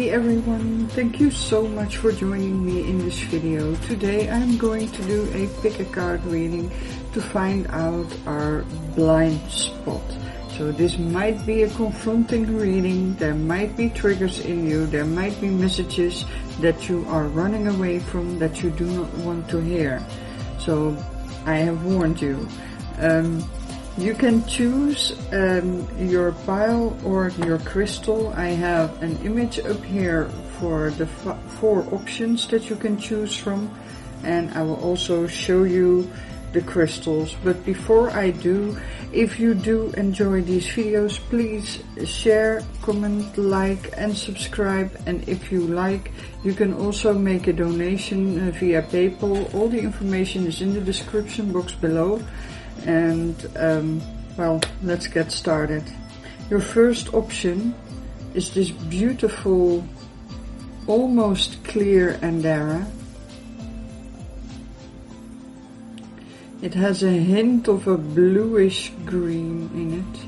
Hey everyone, thank you so much for joining me in this video. Today I'm going to do a pick a card reading to find out our blind spot. So this might be a confronting reading, there might be triggers in you, there might be messages that you are running away from that you do not want to hear. So I have warned you. You can choose your pile or your crystal. I have an image up here for the 4 options that you can choose from, and I will also show you the crystals. But before I do, if you do enjoy these videos, please share, comment, like and subscribe. And if you like, you can also make a donation via PayPal. All the information is in the description box below. And well, let's get started. Your first option is this beautiful, almost clear andara. It has a hint of a bluish green in it.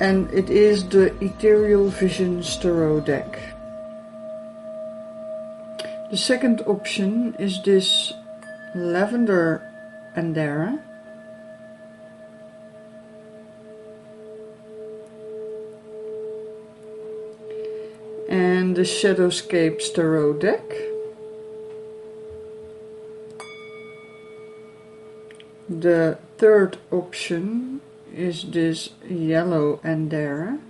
And it is the Ethereal Visions Tarot deck. The second option is this Lavender andara. And the Shadowscapes Tarot deck. The third option is this yellow andara.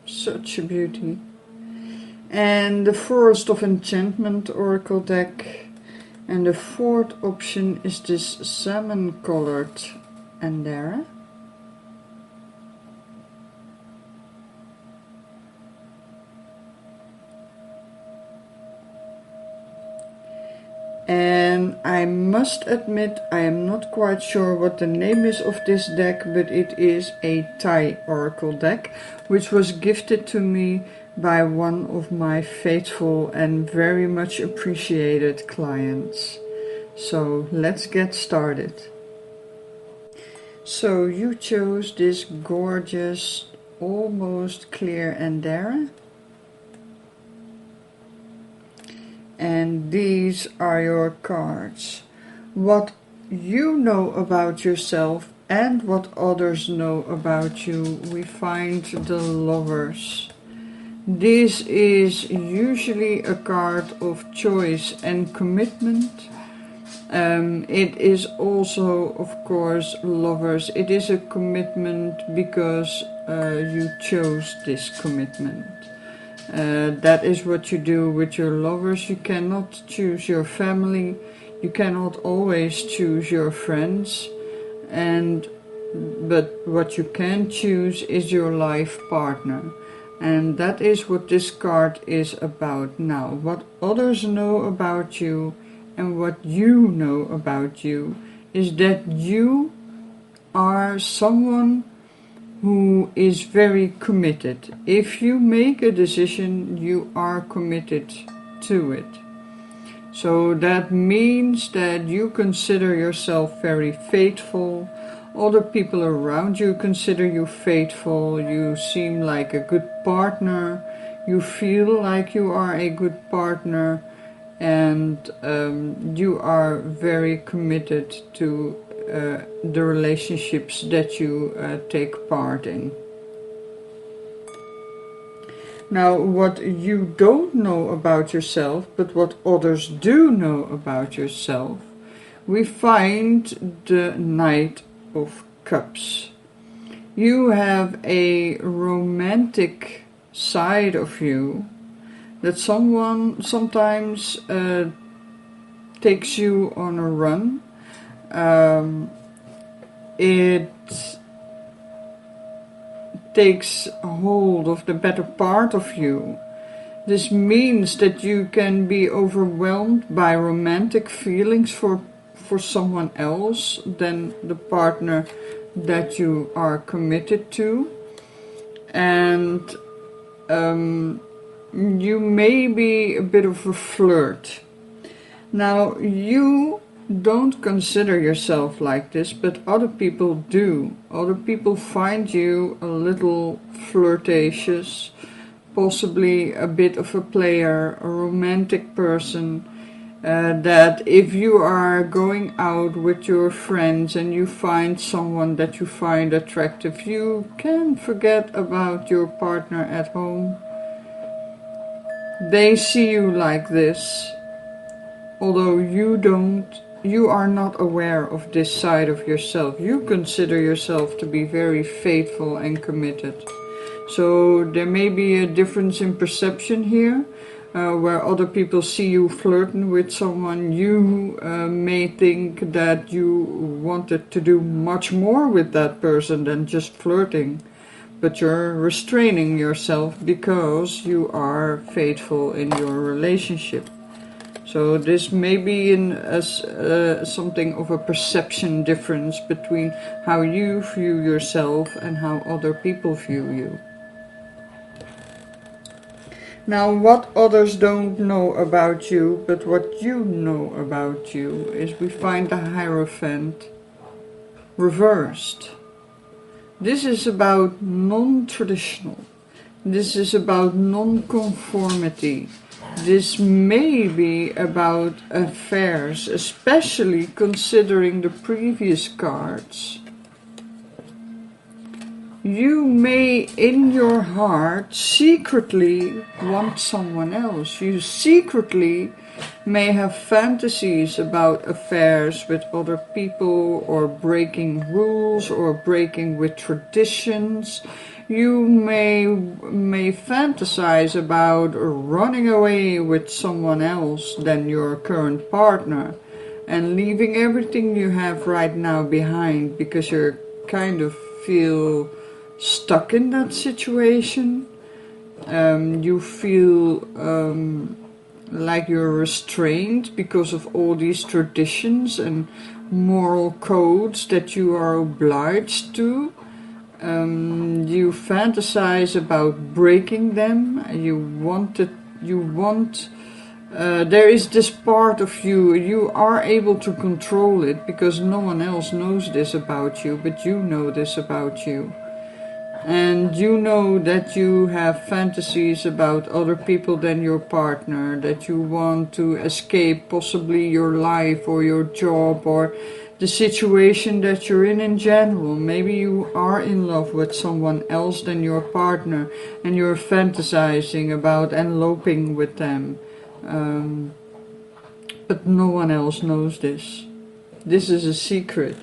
Such a beauty. And the Forest of Enchantment oracle deck. And the fourth option is this salmon colored andara. And I must admit, I am not quite sure what the name is of this deck, but it is a Thai oracle deck, which was gifted to me by one of my faithful and very much appreciated clients. So let's get started. So you chose this gorgeous, almost clear andara. And these are your cards. What you know about yourself and what others know about you. We find the Lovers. This is usually a card of choice and commitment. It is also, of course, Lovers. It is a commitment because you chose this commitment. That is what you do with your lovers. You cannot choose your family, you cannot always choose your friends, but what you can choose is your life partner. And that is what this card is about now. What others know about you and what you know about you is that you are someone who is very committed. If you make a decision, you are committed to it. So that means that you consider yourself very faithful. Other people around you consider you faithful. You seem like a good partner. You feel like you are a good partner. And you are very committed to the relationships that you take part in. Now, what you don't know about yourself, but what others do know about yourself, we find the Knight of Cups. You have a romantic side of you that someone sometimes takes you on a run. It takes hold of the better part of you. This means that you can be overwhelmed by romantic feelings for someone else than the partner that you are committed to. And you may be a bit of a flirt. Now, you don't consider yourself like this, but other people do. Other people find you a little flirtatious, possibly a bit of a player, a romantic person, that if you are going out with your friends and you find someone that you find attractive, you can forget about your partner at home. They see you like this, although you are not aware of this side of yourself. You consider yourself to be very faithful and committed. So there may be a difference in perception here, where other people see you flirting with someone. You may think that you wanted to do much more with that person than just flirting. But you're restraining yourself because you are faithful in your relationship. So this may be something of a perception difference between how you view yourself and how other people view you. Now, what others don't know about you, but what you know about you, is we find the Hierophant reversed. This is about non-traditional. This is about non-conformity. This may be about affairs, especially considering the previous cards. You may, in your heart, secretly want someone else. You secretly may have fantasies about affairs with other people, or breaking rules, or breaking with traditions. You may fantasize about running away with someone else than your current partner and leaving everything you have right now behind because you kind of feel stuck in that situation. You feel like you're restrained because of all these traditions and moral codes that you are obliged to. You fantasize about breaking them. There is this part of you. You are able to control it because no one else knows this about you, but you know this about you. And you know that you have fantasies about other people than your partner, that you want to escape possibly your life or your job or the situation that you're in general. Maybe you are in love with someone else than your partner and you're fantasizing about eloping with them. But no one else knows this. This is a secret.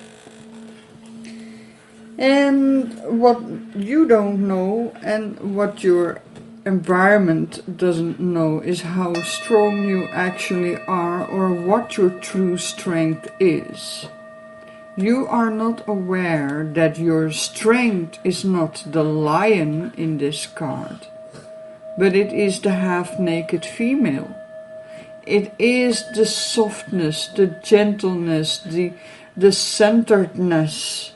And what you don't know and what your environment doesn't know is how strong you actually are, or what your true strength is. You are not aware that your strength is not the lion in this card, but it is the half-naked female. It is the softness, the gentleness, the centeredness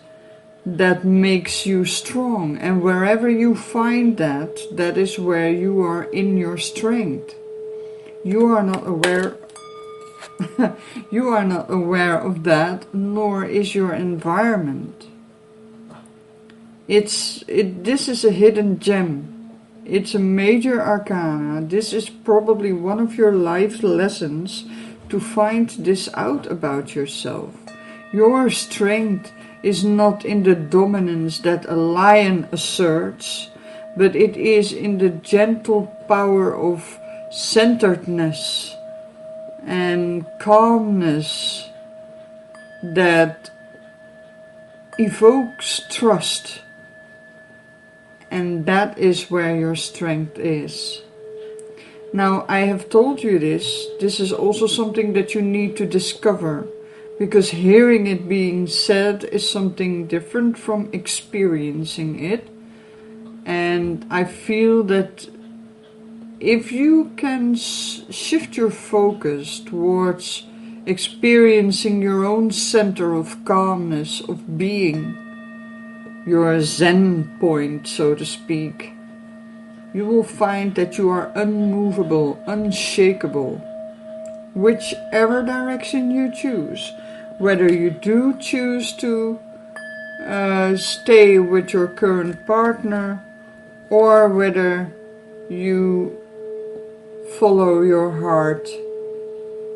that makes you strong. And wherever you find that, that is where you are in your strength. You are not aware you are not aware of that, nor is your environment. This is a hidden gem. It's a major arcana. This is probably one of your life lessons, to find this out about yourself. Your strength is not in the dominance that a lion asserts, but it is in the gentle power of centeredness and calmness that evokes trust. And that is where your strength is. Now, I have told you this. This is also something that you need to discover, because hearing it being said is something different from experiencing it. And I feel that if you can shift your focus towards experiencing your own center of calmness, of being, your Zen point, so to speak, you will find that you are unmovable, unshakable. whichever direction you choose. Whether you do choose to stay with your current partner, or whether you follow your heart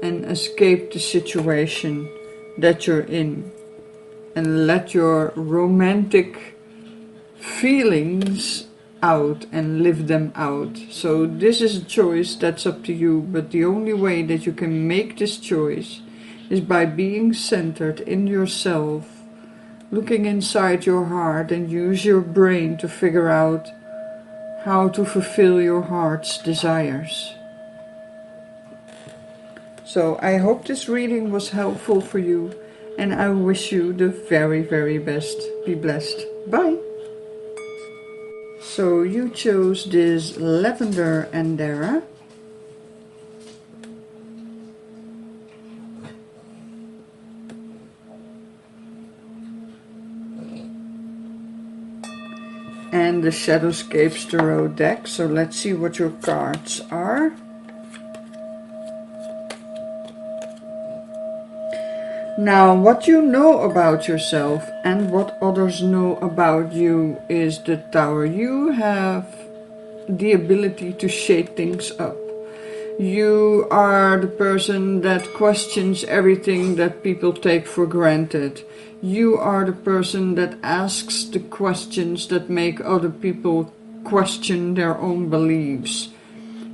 and escape the situation that you're in and let your romantic feelings out and live them out. So this is a choice that's up to you, but the only way that you can make this choice is by being centered in yourself, looking inside your heart, and use your brain to figure out how to fulfill your heart's desires. So I hope this reading was helpful for you, and I wish you the very, very best. Be blessed. Bye. So you chose this Lavender andara. And the Shadowscapes Tarot deck. So let's see what your cards are. Now, what you know about yourself and what others know about you is the Tower. You have the ability to shake things up. You are the person that questions everything that people take for granted. You are the person that asks the questions that make other people question their own beliefs.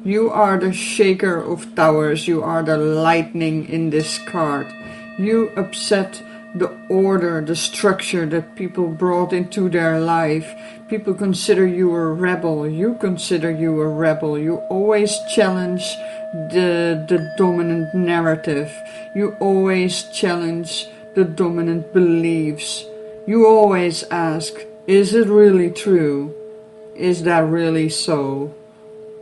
You are the shaker of towers. You are the lightning in this card. You upset the order, the structure that people brought into their life. People consider you a rebel. You consider you a rebel. You always challenge the dominant narrative. You always challenge the dominant beliefs. You always ask, is it really true? Is that really so?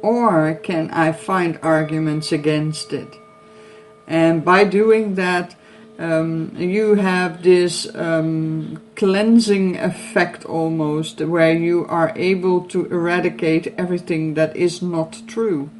Or can I find arguments against it? And by doing that, you have this cleansing effect almost, where you are able to eradicate everything that is not true.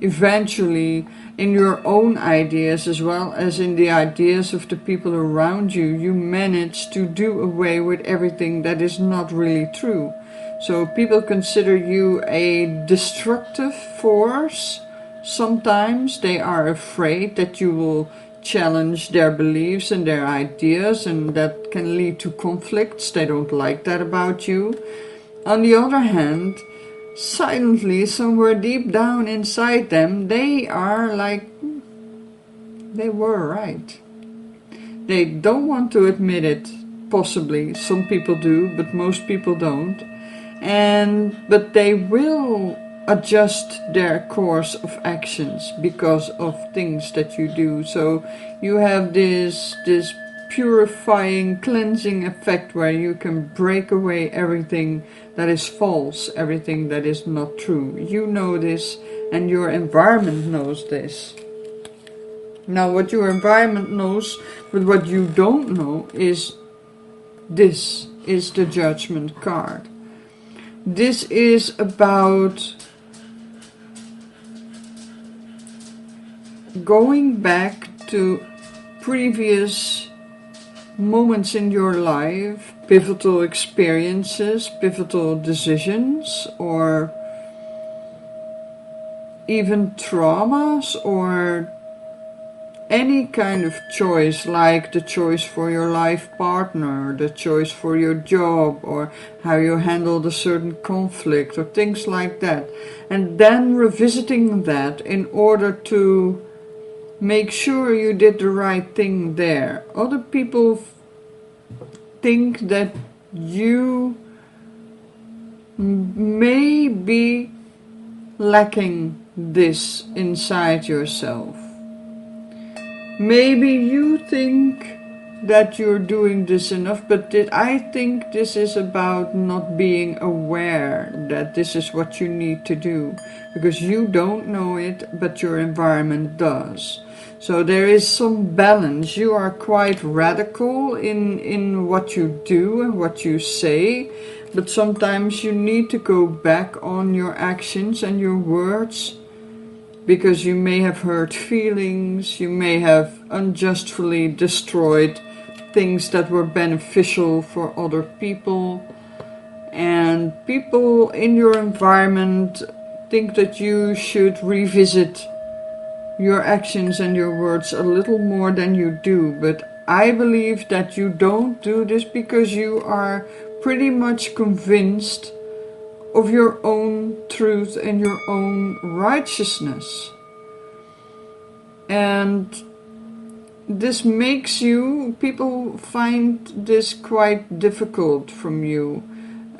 Eventually, in your own ideas as well as in the ideas of the people around you, you manage to do away with everything that is not really true. So people consider you a destructive force. Sometimes they are afraid that you will challenge their beliefs and their ideas, and that can lead to conflicts. They don't like that about you. On the other hand, silently, somewhere deep down inside them, they are like, they were right. They don't want to admit it, possibly. Some people do, but most people don't. But they will adjust their course of actions because of things that you do. So you have this purifying, cleansing effect where you can break away everything that is false, everything that is not true. You know this, and your environment knows this. Now, what your environment knows, but what you don't know is this is the Judgment card. This is about going back to previous moments in your life, pivotal experiences, pivotal decisions, or even traumas, or any kind of choice, like the choice for your life partner, the choice for your job, or how you handled a certain conflict, or things like that. And then revisiting that in order to make sure you did the right thing there. Other people think that you may be lacking this inside yourself. Maybe you think that you're doing this enough, but I think this is about not being aware that this is what you need to do, because you don't know it, but your environment does. So there is some balance. You are quite radical in what you do and what you say, but sometimes you need to go back on your actions and your words because you may have hurt feelings, you may have unjustly destroyed things that were beneficial for other people, and people in your environment think that you should revisit your actions and your words a little more than you do. But I believe that you don't do this because you are pretty much convinced of your own truth and your own righteousness. And this makes you, people find this quite difficult from you.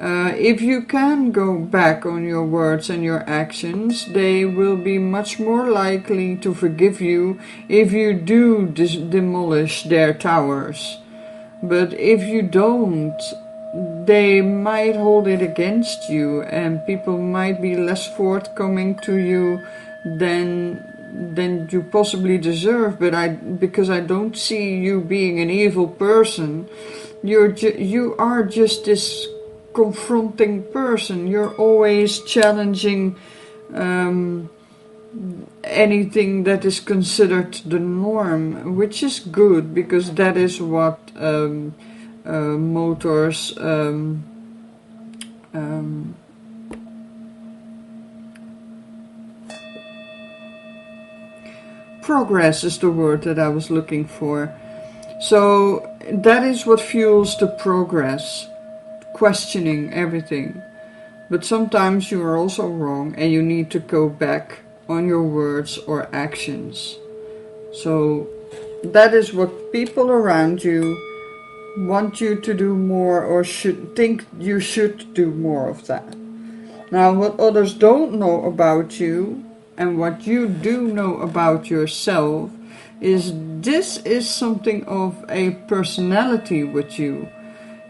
If you can go back on your words and your actions, they will be much more likely to forgive you if you do demolish their towers. But if you don't, they might hold it against you, and people might be less forthcoming to you than you possibly deserve. But because I don't see you being an evil person, you are just this confronting person. You're always challenging anything that is considered the norm, which is good, because that is what motors progress is the word that I was looking for. So that is what fuels the progress, questioning everything. But sometimes you are also wrong, and you need to go back on your words or actions. So that is what people around you want you to do more, or should think you should do more of that. Now, what others don't know about you and what you do know about yourself is this is something of a personality with you.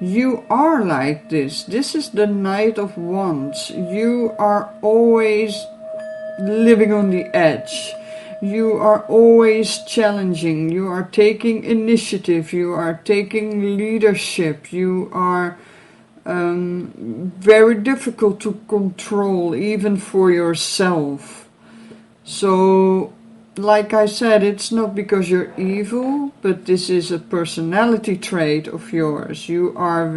You are like this. This is the Knight of Wands. You are always living on the edge. You are always challenging. You are taking initiative. You are taking leadership. You are very difficult to control, even for yourself. So, like I said, it's not because you're evil, but this is a personality trait of yours. You are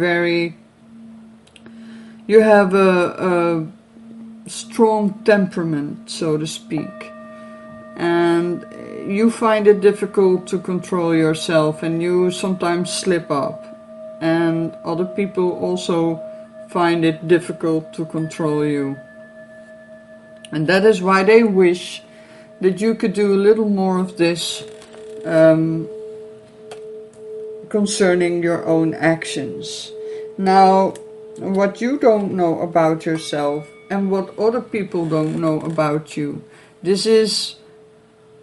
you have a strong temperament, so to speak. And you find it difficult to control yourself, and you sometimes slip up. And other people also find it difficult to control you. And that is why they wish that you could do a little more of this concerning your own actions. Now, what you don't know about yourself and what other people don't know about you, this is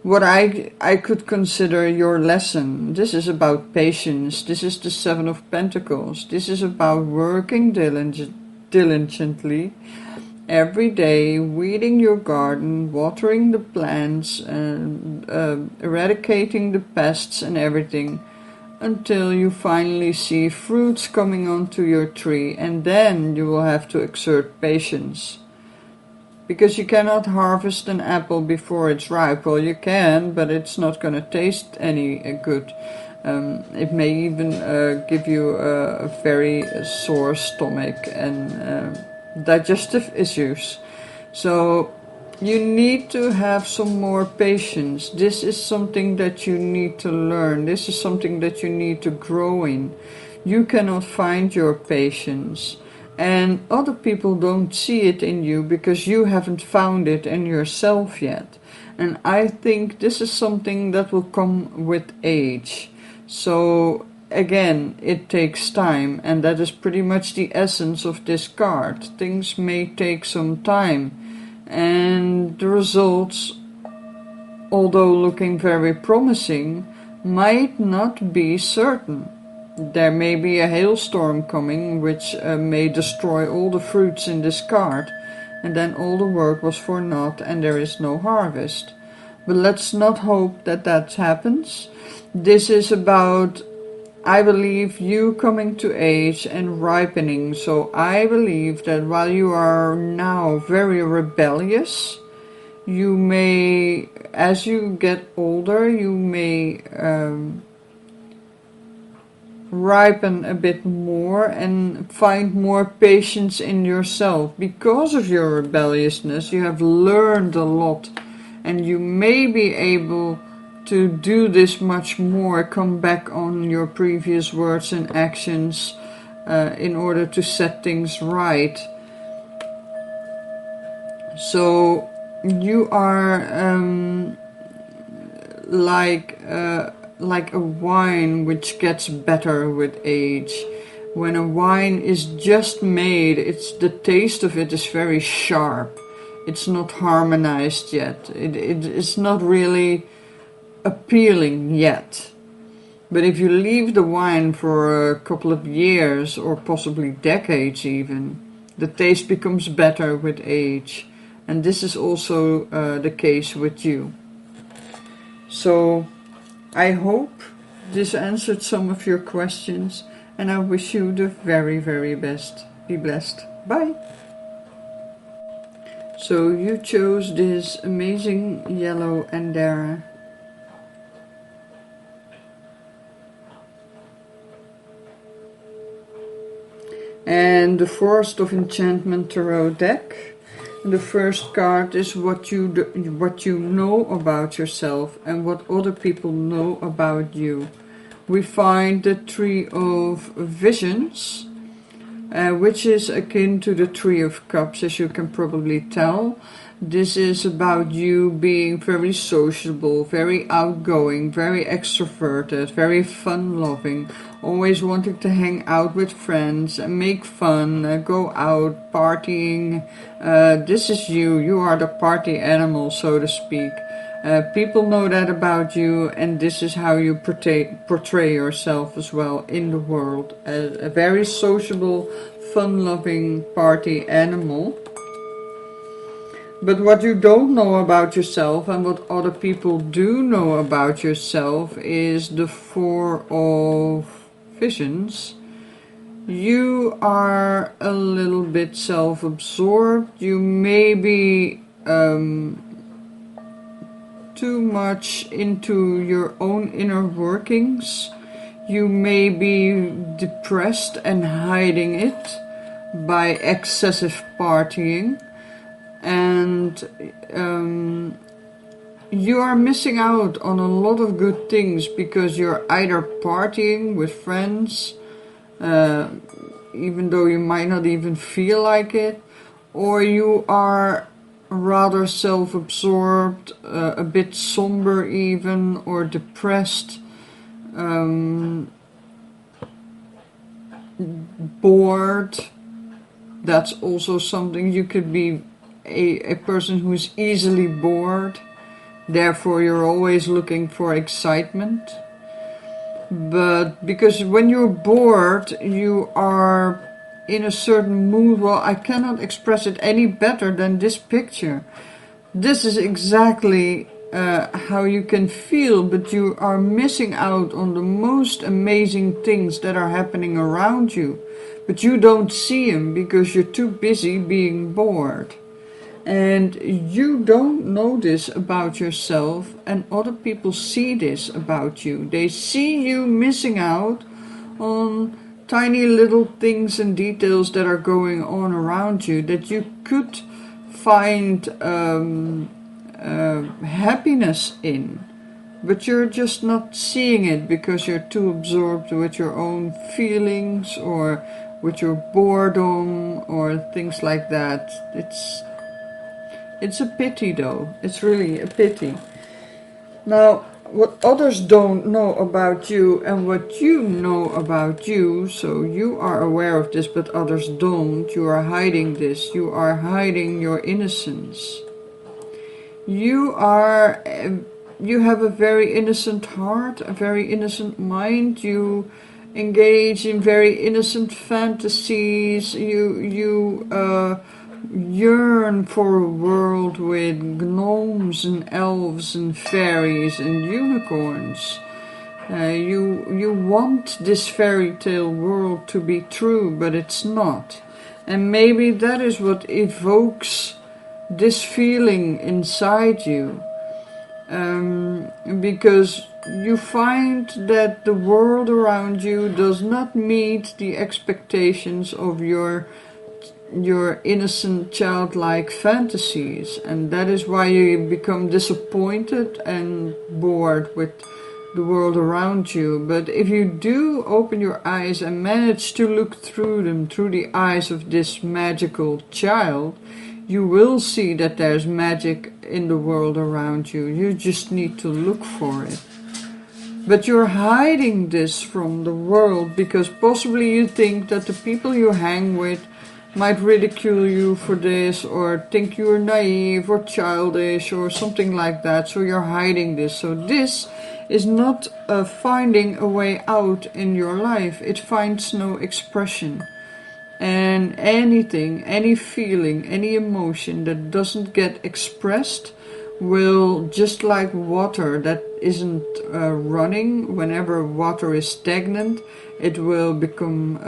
what I could consider your lesson. This is about patience. This is the Seven of Pentacles. This is about working diligently every day, weeding your garden, watering the plants, and eradicating the pests and everything, until you finally see fruits coming onto your tree, and then you will have to exert patience. Because you cannot harvest an apple before it's ripe. Well, you can, but it's not going to taste any good. It may even give you a very sore stomach and digestive issues. So you need to have some more patience. This is something that you need to learn. This is something that you need to grow in. You cannot find your patience, and other people don't see it in you because you haven't found it in yourself yet. And I think this is something that will come with age. So again, it takes time, and that is pretty much the essence of this card. Things may take some time, and the results, although looking very promising, might not be certain. There may be a hailstorm coming which may destroy all the fruits in this card, and then all the work was for naught and there is no harvest. But let's not hope that that happens. This is about, I believe, you coming to age and ripening. So I believe that while you are now very rebellious, You may, as you get older, you may ripen a bit more and find more patience in yourself. Because of your rebelliousness, you have learned a lot, and you may be able to do this much more, come back on your previous words and actions in order to set things right. So you are like a wine which gets better with age. When a wine is just made, the taste of it is very sharp. It's not harmonized yet. It's not really appealing yet. But if you leave the wine for a couple of years or possibly decades even, the taste becomes better with age. And this is also the case with you. So I hope this answered some of your questions, and I wish you the very, very best. Be blessed. Bye. So you chose this amazing yellow andara. And the Forest of Enchantment Tarot deck. The first card is what you know about yourself and what other people know about you. We find the Tree of Visions, which is akin to the Tree of Cups, as you can probably tell. This is about you being very sociable, very outgoing, very extroverted, very fun-loving, always wanting to hang out with friends and make fun, go out, partying. This is you. You are the party animal, so to speak. People know that about you, and this is how you portray yourself as well in the world. As a very sociable, fun-loving party animal. But what you don't know about yourself and what other people do know about yourself is the Four of Visions. You are a little bit self-absorbed. You may be too much into your own inner workings. You may be depressed and hiding it by excessive partying. And you are missing out on a lot of good things because you're either partying with friends, even though you might not even feel like it, or you are rather self-absorbed, a bit somber even, or depressed, bored. That's also something. You could be a person who's easily bored, therefore you're always looking for excitement. But because when you're bored, you are in a certain mood. Well, I cannot express it any better than this picture. This is exactly how you can feel, but you are missing out on the most amazing things that are happening around you. But you don't see them because you're too busy being bored. And you don't know this about yourself, and other people see this about you. They see you missing out on tiny little things and details that are going on around you that you could find happiness in. But you're just not seeing it because you're too absorbed with your own feelings or with your boredom or things like that. It's a pity though. It's really a pity. Now, what others don't know about you and what you know about you, so you are aware of this but others don't, you are hiding this. You are hiding your innocence. You have a very innocent heart, a very innocent mind. You engage in very innocent fantasies. You yearn for a world with gnomes and elves and fairies and unicorns. You want this fairy tale world to be true, but it's not. And maybe that is what evokes this feeling inside you, because you find that the world around you does not meet the expectations of your innocent childlike fantasies, and that is why you become disappointed and bored with the world around you. But if you do open your eyes and manage to look through them through the eyes of this magical child, you will see that there's magic in the world around you. You just need to look for it. But you're hiding this from the world because possibly you think that the people you hang with might ridicule you for this, or think you're naive or childish or something like that. So you're hiding this. So this is not finding a way out in your life. It finds no expression. And anything, any feeling, any emotion that doesn't get expressed will, just like water that isn't running, whenever water is stagnant, it will become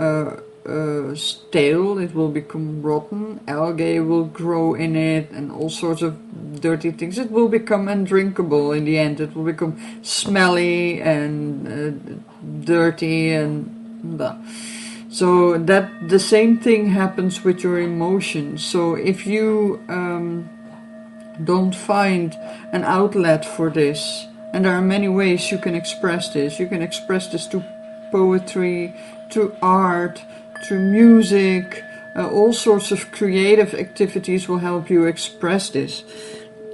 stale, it will become rotten, algae will grow in it, and all sorts of dirty things. It will become undrinkable in the end. It will become smelly and dirty and blah. So that the same thing happens with your emotions. So if you don't find an outlet for this, and there are many ways you can express this. You can express this through poetry, through art, through music. All sorts of creative activities will help you express this.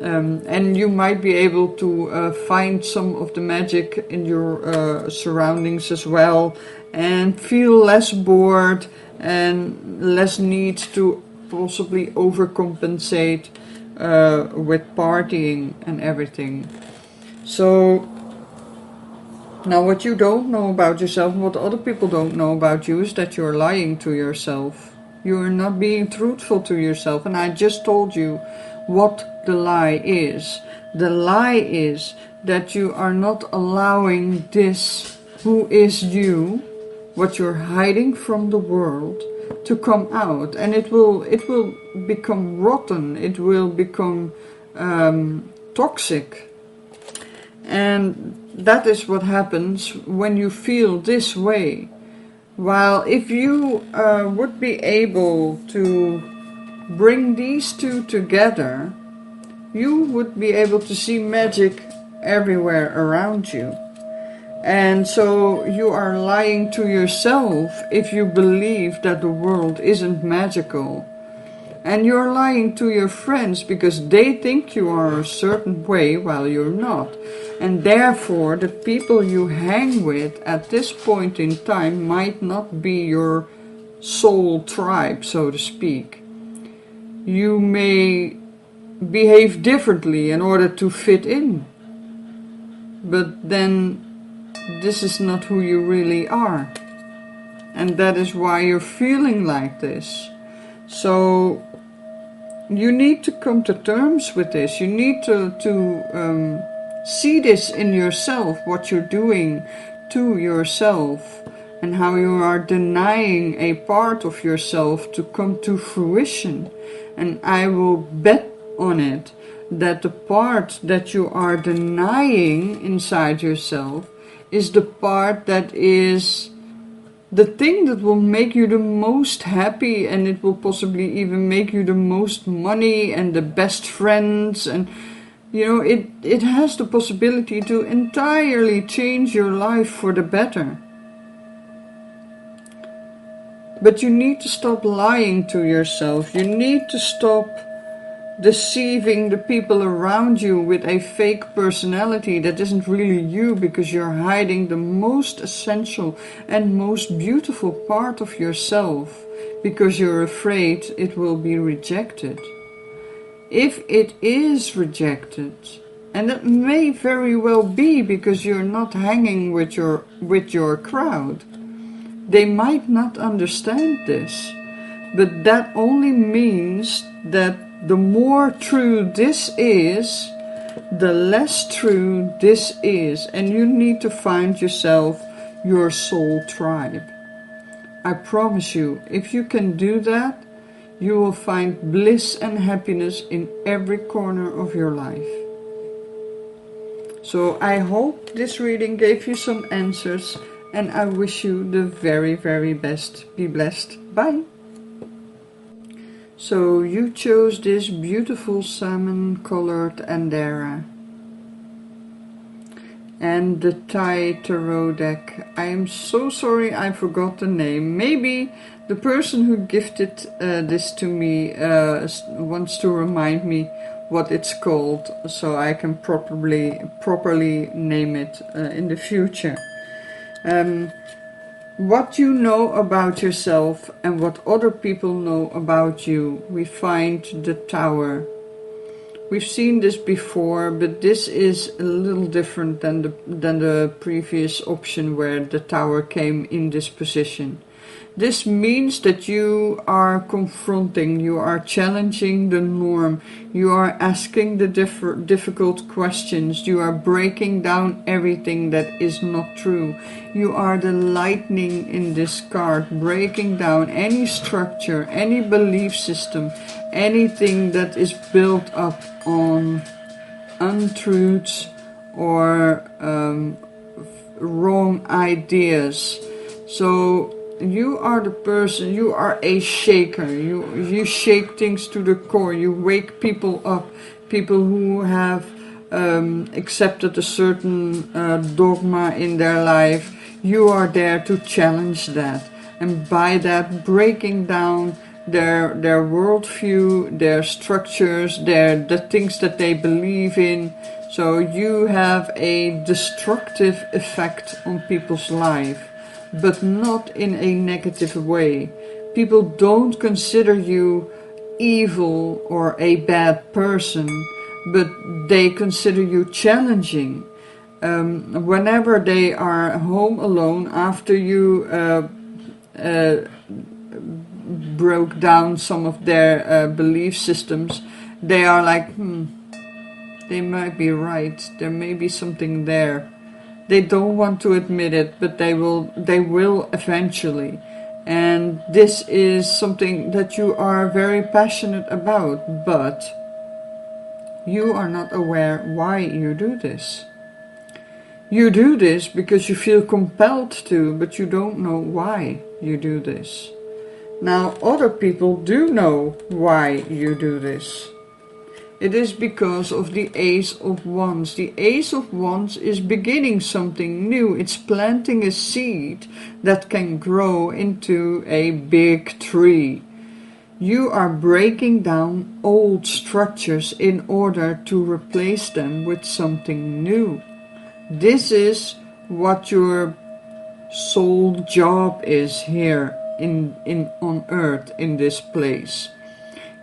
And you might be able to find some of the magic in your surroundings as well, and feel less bored and less need to possibly overcompensate with partying and everything. So now what you don't know about yourself and what other people don't know about you is that you're lying to yourself. You're not being truthful to yourself. And I just told you what the lie is. The lie is that you are not allowing this, who is you, what you're hiding from the world, to come out. And it will become rotten. It will become toxic. And that is what happens when you feel this way. While if you would be able to bring these two together, you would be able to see magic everywhere around you. And so you are lying to yourself if you believe that the world isn't magical. And you're lying to your friends because they think you are a certain way while you're not. And therefore the people you hang with at this point in time might not be your soul tribe, so to speak. You may behave differently in order to fit in. But then this is not who you really are. And that is why you're feeling like this. So you need to come to terms with this. You need to see this in yourself, what you're doing to yourself, and how you are denying a part of yourself to come to fruition. And I will bet on it that the part that you are denying inside yourself is the part that is the thing that will make you the most happy, and it will possibly even make you the most money and the best friends, and you know, it has the possibility to entirely change your life for the better. But you need to stop lying to yourself. You need to stop deceiving the people around you with a fake personality that isn't really you, because you're hiding the most essential and most beautiful part of yourself because you're afraid it will be rejected. If it is rejected, and it may very well be because you're not hanging with your crowd, they might not understand this, but that only means that the more true this is, the less true this is, and you need to find yourself your soul tribe. I promise you, if you can do that, You will find bliss and happiness in every corner of your life. So I hope this reading gave you some answers, and I wish you the very, very best. Be blessed. Bye. So you chose this beautiful salmon colored andara and the Thai tarot deck. I am so sorry I forgot the name. Maybe the person who gifted this to me wants to remind me what it's called, so I can properly name it in the future. What you know about yourself and what other people know about you. We find the Tower. We've seen this before, but this is a little different than the previous option where the Tower came in this position. This means that you are confronting, you are challenging the norm, you are asking the difficult questions, you are breaking down everything that is not true. You are the lightning in this card, breaking down any structure, any belief system, anything that is built up on untruths or wrong ideas. So you are the person, you are a shaker, you shake things to the core, you wake people up, people who have accepted a certain dogma in their life. You are there to challenge that, and by that breaking down their worldview, their structures, the things that they believe in. So you have a destructive effect on people's life, but not in a negative way. People don't consider you evil or a bad person, but they consider you challenging. Whenever they are home alone after you broke down some of their belief systems, they are like, they might be right, there may be something there. They don't want to admit it, but they will eventually. And this is something that you are very passionate about, but you are not aware why you do this. You do this because you feel compelled to, but you don't know why you do this. Now, other people do know why you do this. It is because of the Ace of Wands. The Ace of Wands is beginning something new. It's planting a seed that can grow into a big tree. You are breaking down old structures in order to replace them with something new. This is what your soul job is here on earth, in this place.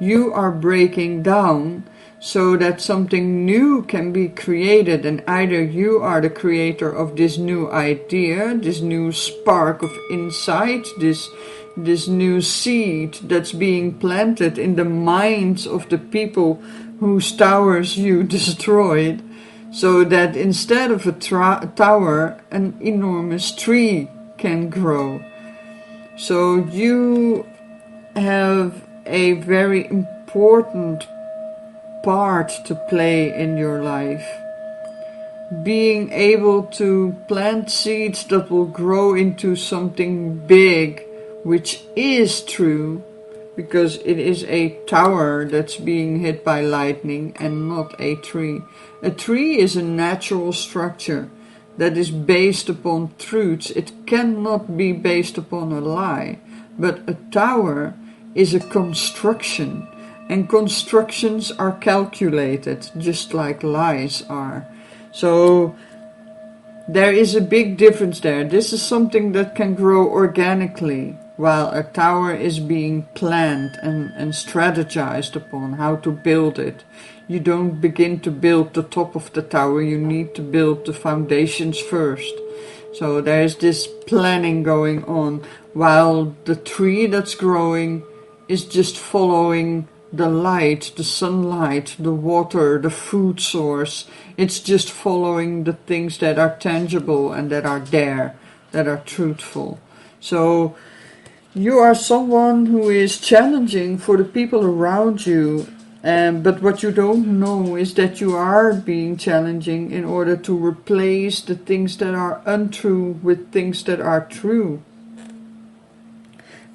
You are breaking down so that something new can be created, and either you are the creator of this new idea, this new spark of insight, this new seed that's being planted in the minds of the people whose towers you destroyed, so that instead of a tower, an enormous tree can grow. So you have a very important part to play in your life. Being able to plant seeds that will grow into something big, which is true, because it is a tower that's being hit by lightning and not a tree. A tree is a natural structure that is based upon truths. It cannot be based upon a lie. But a tower is a construction, and constructions are calculated, just like lies are. So there is a big difference there. This is something that can grow organically, while a tower is being planned and strategized upon how to build it. You don't begin to build the top of the tower, you need to build the foundations first. So there's this planning going on, while the tree that's growing is just following the light, the sunlight, the water, the food source. It's just following the things that are tangible and that are there, that are truthful. So You are someone who is challenging for the people around you, but what you don't know is that you are being challenging in order to replace the things that are untrue with things that are true.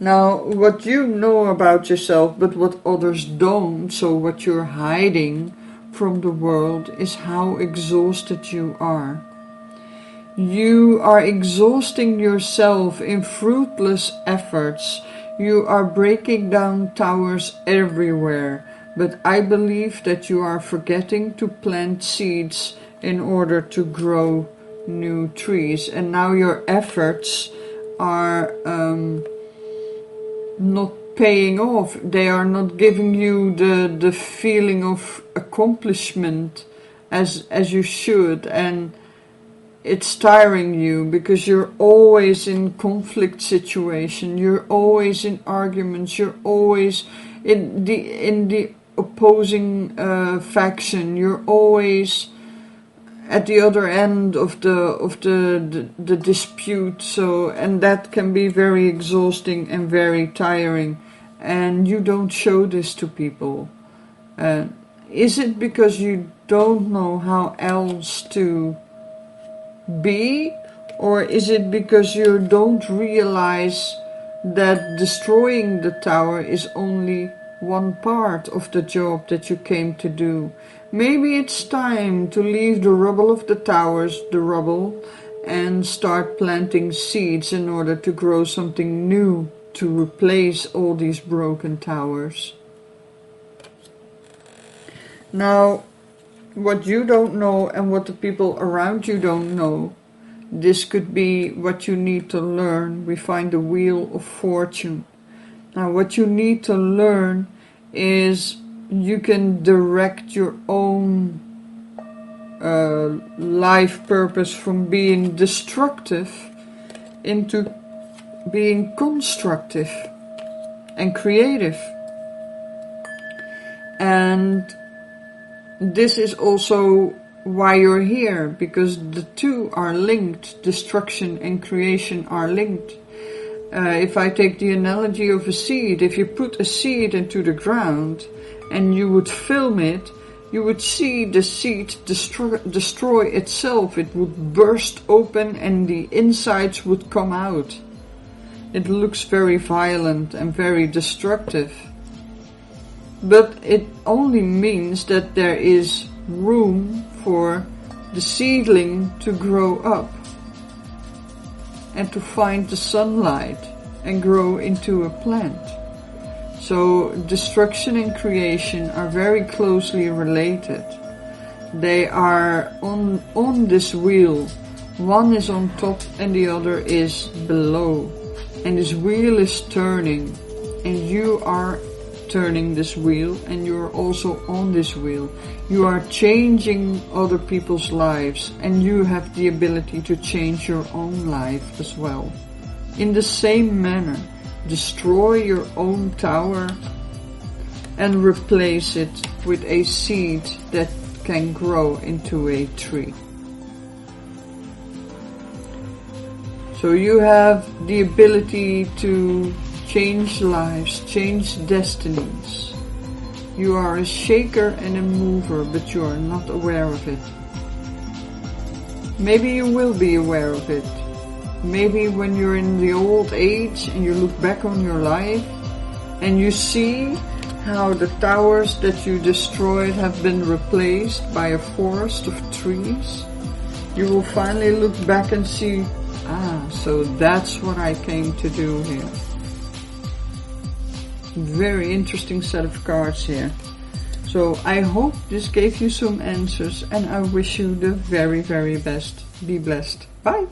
Now, what you know about yourself, but what others don't, so what you're hiding from the world, is how exhausted you are. You are exhausting yourself in fruitless efforts. You are breaking down towers everywhere. But I believe that you are forgetting to plant seeds in order to grow new trees. And now your efforts are not paying off. They are not giving you the feeling of accomplishment as you should. And it's tiring you because you're always in conflict situation. You're always in arguments. You're always in the opposing faction. You're always at the other end of the dispute. So, and that can be very exhausting and very tiring. And you don't show this to people. Is it because you don't know how else to be, or is it because you don't realize that destroying the tower is only one part of the job that you came to do? Maybe it's time to leave the rubble of the towers, the rubble, and start planting seeds in order to grow something new to replace all these broken towers. Now, what you don't know and what the people around you don't know, this could be what you need to learn. We find the Wheel of Fortune. Now, what you need to learn is you can direct your own life purpose from being destructive into being constructive and creative. And this is also why you're here, because the two are linked. Destruction and creation are linked. If I take the analogy of a seed, if you put a seed into the ground and you would film it, you would see the seed destroy itself. It would burst open and the insides would come out. It looks very violent and very destructive. But it only means that there is room for the seedling to grow up and to find the sunlight and grow into a plant. So destruction and creation are very closely related. They are on this wheel. One is on top and the other is below. And this wheel is turning, and you are turning this wheel, and you are also on this wheel. You are changing other people's lives, and you have the ability to change your own life as well. In the same manner, destroy your own tower and replace it with a seed that can grow into a tree. So you have the ability to change lives, change destinies. You are a shaker and a mover, but you are not aware of it. Maybe you will be aware of it. Maybe when you're in the old age and you look back on your life and you see how the towers that you destroyed have been replaced by a forest of trees, you will finally look back and see, so that's what I came to do here. Very interesting set of cards here. So I hope this gave you some answers, and I wish you the very, very best. Be blessed. Bye.